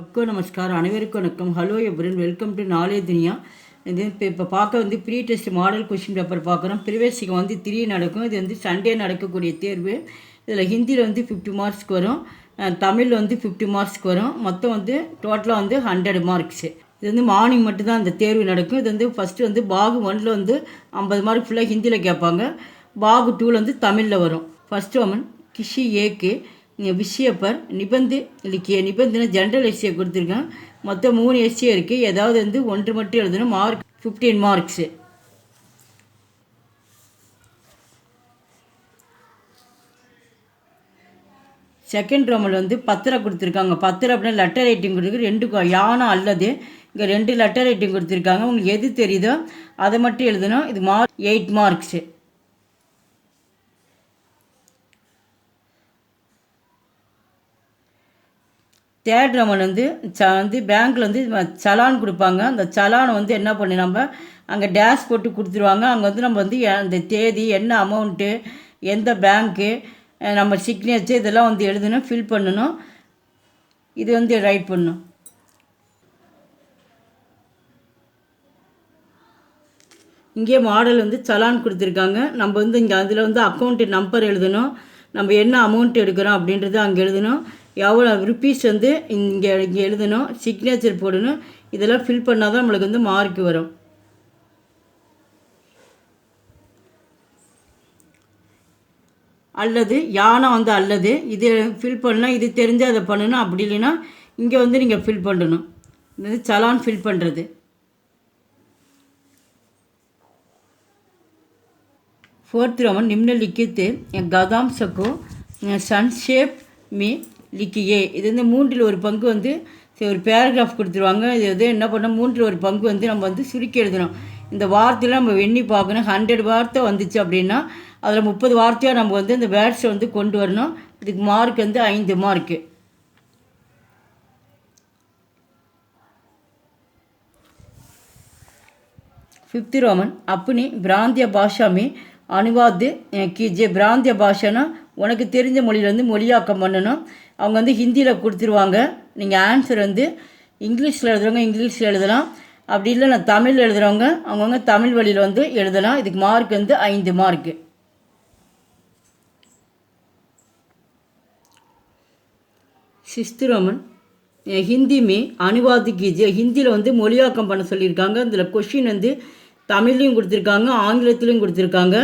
सबको नमस्कार அனைவருக்கும் வணக்கம். Hello everyone, welcome to knowledge Duniya. இது இப்போ பார்க்க pre test model question paper பார்க்குறோம். ப்ரீவியஸுக்கு 3 நடக்கும். இது சண்டே நடக்கக்கூடிய தேர்வு. இதில் ஹிந்தியில் 50 மார்க்ஸ்க்கு வரும், தமிழில் 50 மார்க்ஸ்க்கு வரும். மொத்தம் டோட்டலாக 100 மார்க்ஸு. இது மார்னிங் மட்டும்தான் அந்த தேர்வு நடக்கும். இது ஃபஸ்ட்டு பாகு 1ல் 50 மார்க் ஃபுல்லாக ஹிந்தியில் கேட்பாங்க. பாகு 2ல் தமிழில் வரும். ஃபஸ்ட்டு ஒமன் கிஷி ஏக்கு விஷய பர் நிபந்து लिखिए. நிபந்தனை ஜென்ரல் எஸ்சியை கொடுத்துருக்கேன். மொத்தம் 3 எஸ்சியை இருக்குது. ஏதாவது 1 மட்டும் எழுதணும். Mark 15 marks. செகண்ட் ரோமில் பத்திரம் கொடுத்துருக்காங்க. பத்திரம் அப்படின்னா லெட்டர் ரைட்டிங் கொடுத்துருக்கு. 2 யானை அல்லது இங்கே 2 லெட்டர் ரைட்டிங் கொடுத்துருக்காங்க. உங்களுக்கு எது தெரியுதோ அதை மட்டும் எழுதணும். இது மார்க் 8 மார்க்ஸு. தேர்ட் ரோமன் பேங்க்கில் சலான் கொடுப்பாங்க. அந்த சலானை என்ன பண்ணி நம்ம அங்கே டேஷ் போட்டு கொடுத்துருவாங்க. அங்கே நம்ம அந்த தேதி, என்ன அமௌண்ட்டு, எந்த பேங்க்கு, நம்ம சிக்னேச்சர் இதெல்லாம் எழுதணும், ஃபில் பண்ணணும். இது ரைட் பண்ணணும். இங்கே மாடல் சலான் கொடுத்துருக்காங்க. நம்ம இங்கே அதில் அக்கௌண்ட்டு நம்பர் எழுதணும். நம்ம என்ன அமௌண்ட் எடுக்கிறோம் அப்படின்றது அங்கே எழுதணும். எவ்வளோ ருப்பீஸ் இங்கே எழுதணும். சிக்னேச்சர் போடணும். இதெல்லாம் ஃபில் பண்ணால் தான் நம்மளுக்கு மார்க் வரும். அல்லது யானை அல்லது இது ஃபில் பண்ணலாம். இது தெரிஞ்சால் அதை பண்ணணும். அப்படி இல்லைன்னா இங்கே நீங்கள் ஃபில் பண்ணணும். இது சலான் ஃபில் பண்ணுறது. फोर्थ रोमन निम्नलिखित गदांश को संक्षेप में लिखिए. இது 3ல் 1 பங்கு ஒரு பேராகிராஃப் கொடுத்துருவாங்க. இது என்ன பண்ணால் 3ல் 1 பங்கு நம்ம சுருக்கி எழுதணும். இந்த வார்த்தையில் நம்ம எண்ணி பார்க்கணும். 100 வார்த்தை வந்துச்சு அப்படின்னா அதில் 30 வார்த்தையாக நம்ம இந்த வேர்ட்ஸை கொண்டு வரணும். இதுக்கு மார்க் 5 மார்க்கு. फिफ्थ रोमन अपनी प्रांतीय भाषा में अनुवाद कीजिए. பிராந்திய பாஷைனா உனக்கு தெரிஞ்ச மொழியிலேருந்து மொழியாக்கம் பண்ணணும். அவங்க ஹிந்தியில் கொடுத்துருவாங்க. நீங்கள் ஆன்சர் இங்கிலீஷில் எழுதுகிறவங்க இங்கிலீஷில் எழுதலாம். அப்படி இல்லை நான் தமிழ் எழுதுகிறவங்க அவங்கவுங்க தமிழ் வழியில் எழுதலாம். இதுக்கு mark 5 mark. Sixth Roman Hindi மே அனுவாது கீஜியே. ஹிந்தியில் மொழியாக்கம் பண்ண சொல்லியிருக்காங்க. இதில் கொஷின் தமிழ்லையும் கொடுத்துருக்காங்க, ஆங்கிலத்திலையும் கொடுத்துருக்காங்க.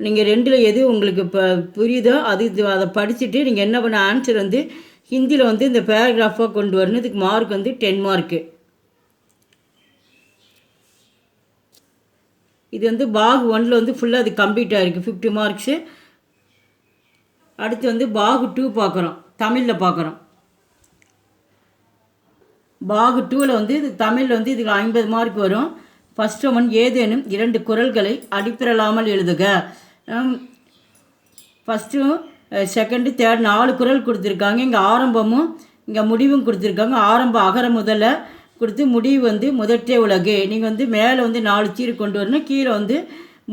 நீங்கள் 2ல் எது உங்களுக்கு இப்போ புரியுதோ அதை படிச்சுட்டு நீங்கள் என்ன பண்ண ஆன்சர் ஹிந்தியில் இந்த பேராகிராஃபாக கொண்டு வரணும். இதுக்கு மார்க் 10 மார்க்கு. இது பாகு 1ல் ஃபுல்லாக அது கம்ப்ளீட் ஆகிருக்கு, 50 மார்க்ஸு. அடுத்து பாகு 2 பார்க்குறோம், தமிழில் பார்க்குறோம். பாகு 2ல் இது தமிழில் இதுக்கு 50 மார்க் வரும். ஃபஸ்ட் ஒன் ஏதேனும் 2 குறள்களை அடிப்பிரலாமல் எழுதுக. ஃபஸ்ட்டு செகண்டு தேர்ட் 4 குறள் கொடுத்துருக்காங்க. இங்கே ஆரம்பமும் இங்கே முடிவும் கொடுத்துருக்காங்க. ஆரம்பம் அகர முதல்ல கொடுத்து முடிவு முதற்றே உலகு. நீங்கள் மேலே 4 சீர் கொண்டு வரணும், கீழே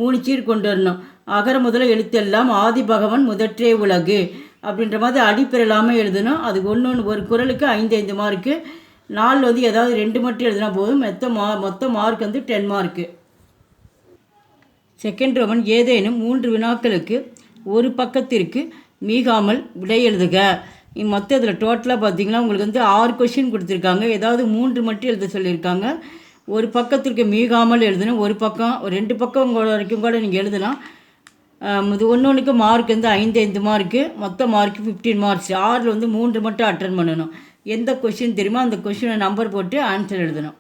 3 சீர் கொண்டு வரணும். அகர முதல்ல எழுத்தெல்லாம் ஆதி பகவன் முதற்றே உலகு அப்படின்ற மாதிரி அடிப்பிரலாமல் எழுதணும். அதுக்கு ஒரு குறளுக்கு 5 மார்க்கு. 4 ஏதாவது 2 மட்டும் எழுதினா போதும். மொத்த மார்க் 10 மார்க்கு. செகண்ட் ரோமன் ஏதேனும் 3 வினாக்களுக்கு ஒரு பக்கத்திற்கு மீகாமல் விடை எழுதுக. மொத்தம் இதில் டோட்டலாக பார்த்தீங்கன்னா உங்களுக்கு 6 கொஷின் கொடுத்துருக்காங்க. ஏதாவது 3 மட்டும் எழுத சொல்லியிருக்காங்க. ஒரு பக்கத்திற்கு மீகாமல் எழுதணும். ஒரு பக்கம் 2 பக்கம் வரைக்கும் கூட நீங்கள் எழுதலாம். இது ஒன்றுக்கு மார்க் 5 மார்க்கு. மொத்த மார்க் 15 மார்க்ஸ். 6ல் 3 மட்டும் அட்டன் பண்ணணும். எந்த கொஷின் தெரியுமோ அந்த கொஷினை நம்பர் போட்டு ஆன்சர் எழுதணும்.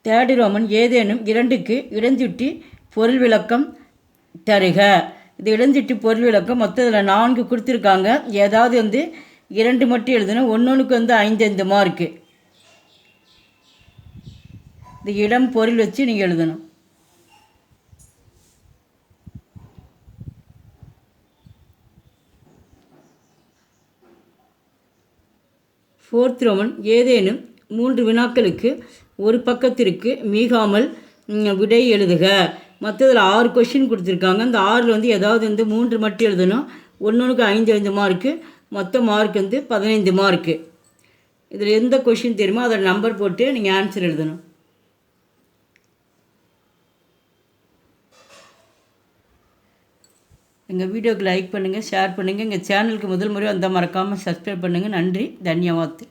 தேர்ட் ரோமன் ஏதேனும் 2க்கு இடஞ்சுட்டி பொருள் விளக்கம் தருக. இது இடஞ்சுட்டி பொருள் விளக்கம் மொத்தம் இதில் 4 கொடுத்துருக்காங்க. ஏதாவது 2 மட்டும் எழுதணும். ஒன்றுக்கு 5 மார்க்கு. இது இடம் பொருள் வச்சு நீங்கள் எழுதணும். ஃபோர்த் ரோமன் ஏதேனும் 3 வினாக்களுக்கு ஒரு பக்கத்திற்கு மீகாமல் விடை எழுதுக. மற்றதில் 6 கொஷின் கொடுத்துருக்காங்க. அந்த 6ல் வந்து ஏதாவது வந்து 3 மட்டும் எழுதணும். ஒன்றுக்கு 5 மார்க்கு, மொத்த மார்க் வந்து 15 மார்க்கு. இதில் எந்த கொஷின் தெரியுமோ அதோட நம்பர் போட்டு நீங்கள் ஆன்சர் எழுதணும். எங்கள் வீடியோக்கு லைக் பண்ணுங்கள், ஷேர் பண்ணுங்கள். எங்கள் சேனலுக்கு முதல் முறை வந்தால் மறக்காமல் சப்ஸ்கிரைப் பண்ணுங்கள். நன்றி, தன்யவாத்.